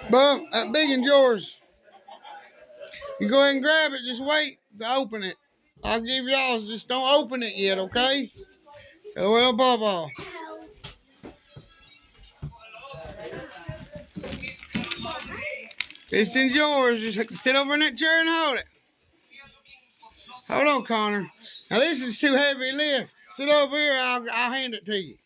Bub, that big one's yours. You go ahead and grab it. Just wait to open it. I'll give y'all. Just don't open it yet, okay? Well, Bubba. This one's yours. Just sit over in that chair and hold it. Hold on, Connor. Now this is too heavy to lift. Sit over here. I'll hand it to you.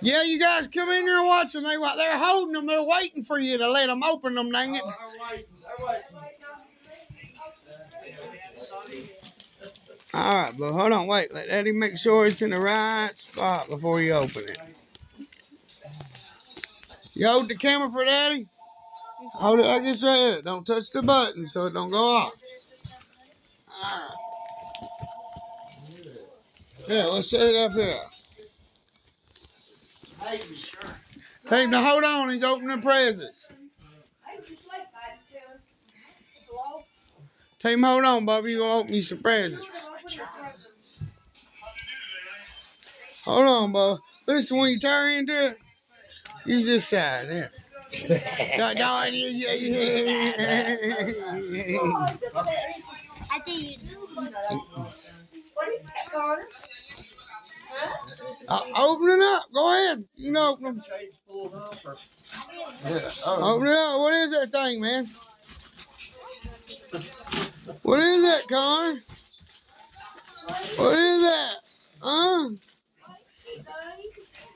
Yeah, you guys come in here and watch them. They're holding them. They're waiting for you to let them open them, dang it. All right, but hold on. Wait. Let Eddie make sure it's in the right spot before you open it. You hold the camera for Daddy? Hold it like this right here. Don't touch the button so it don't go off. All right. Yeah, let's set it up here. Tape, now hold on, he's opening presents. Tape, hold on, Bubby, you gonna open me some presents. Hold on, Bubba. Listen, when you turn into it, use this side, there. I think you do. What is that, Connor? Open it up. Go ahead. You can open them. Open it up. What is that thing, man? What is that, Connor? What is that? Huh?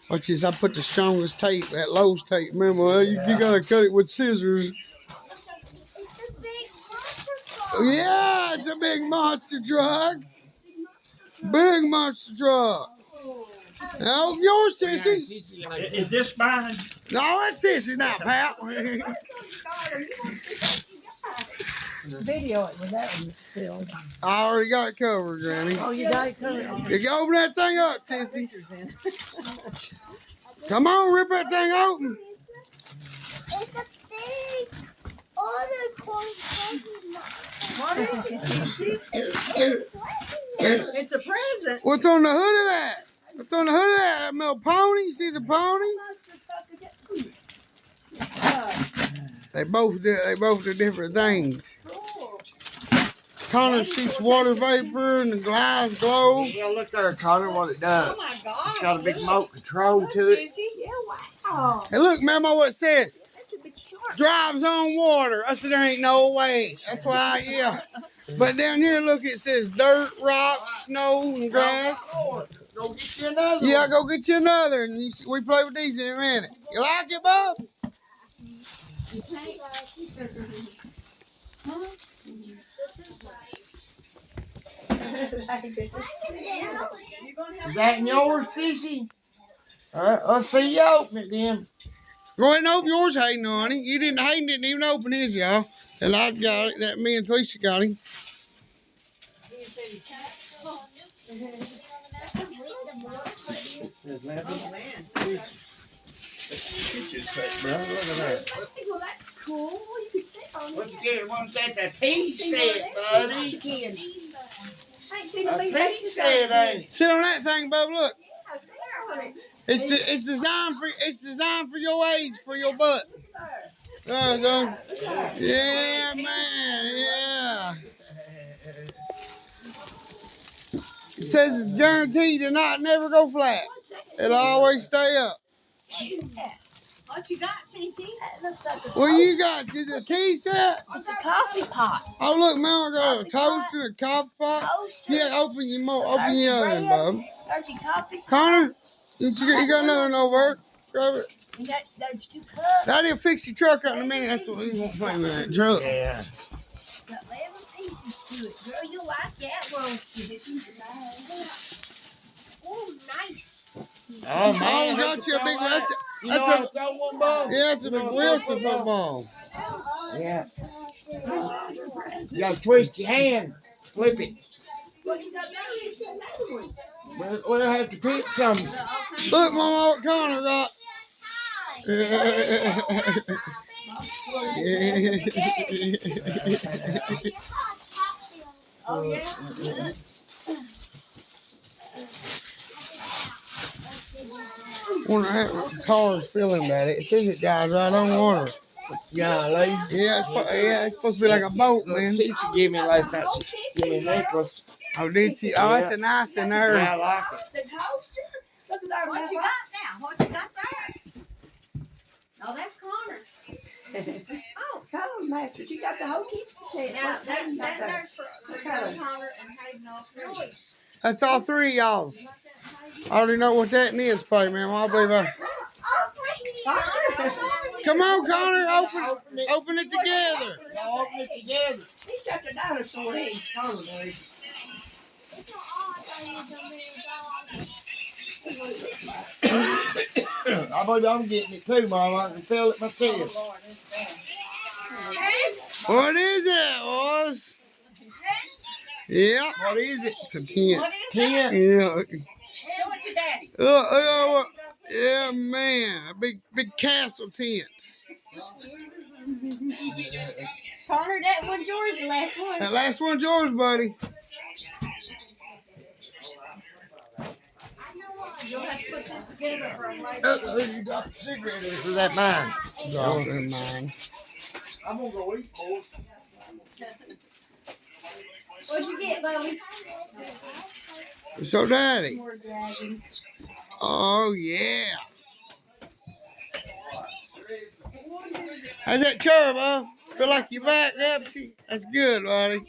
Watch this. I put the strongest tape, that Lowe's tape. Remember, you gotta cut it with scissors. Yeah, it's a big monster truck. Big monster truck. Now, open yours, Sissy. Is this mine? No, that's Sissy now, pal. Video it with that one, Phil. I already got it covered, Granny. Oh, you got it covered? You can open that thing up, Sissy. Come on, rip that thing open. It's a big other clothes. What is it? It's a present. What's on the hood of that? What's on the hood of that? That little pony? You see the pony? They both do different things. Connor shoots water vapor and the glass glow. Yeah, look there, Connor, what it does. Oh my God! It's got a big remote control to it. Yeah, wow. Hey, look, Mama, what it says? Drives on water. I said, there ain't no way. That's why, yeah. But down here, look, it says dirt, rocks, snow, and grass. Go get you another Yeah, one. go get you another. And we play with these in a minute. You like it, Bob? Is that in yours, Sissy? All right, let's see you open it then. Go ahead and open yours, Hayden, honey. Hayden didn't even open his, y'all. And I got it. That me and Felicia got him. Cool. You could sit on What's good? What's that? The tea set, buddy. A tea set, ain't it? Sit on that thing, Bub. Look. It's designed for your age, for your butt. Yeah, man. Yeah. It says it's guaranteed to never go flat. It'll always stay up. What you got, Cece? What you got? Is it a tea set? It's a coffee pot. Oh, look, man, I got a toaster, a coffee pot. Yeah, open your oven, Bub. Starchy coffee. Connor, you got another one over. Grab it. That's 2 cups. Daddy'll fix your truck out in a minute. That's what we won't play with that truck. Yeah. Got 11 pieces to it. Girl, you like that roast. Oh, nice. Oh, man. Got you a big one. You know how to throw one ball? Yeah, it's a big Wilson football. Yeah. You got to twist your hand. Flip it. We'll have to pick something. Look, Mama, what Connor got. Oh, yeah? Wonder how Tar's feeling about it. It says it dies right on water. Yeah, lady. Yeah, it's supposed to be like a boat, man. She gave me last night. She gave me a necklace. Oh, did she? Oh, it's a nice in Yeah, I there. like it. The toaster? Look at that. What you got now? What you got there? Oh, that's Connor. Oh, Connor's mattress. You got the whole kitchen set. Now, there's for Connor and Hayden Royce. That's all three of y'all's. I already know what that is, play, man. Well, I believe I. Come on, Connor, open it together. Y'all open it together. He's got the dinosaur head. Connor does. I believe I'm getting it too, Mama. I can feel it myself. What is it, boys? Yeah. What is it? It's a tent. What is Tent. Yeah. Show it to Daddy. Yeah, man. A big castle tent. Connor, that one's yours, the last one. That last one's yours, buddy. You'll have to put this together for him later. You got the cigarette in. Is that mine? Oh, they're mine. I'm gonna go eat, boys. What'd you get, Bobby? So, Daddy. More dragons. Oh, yeah. How's that chirp, huh? Feel like you're back up? That's good, buddy.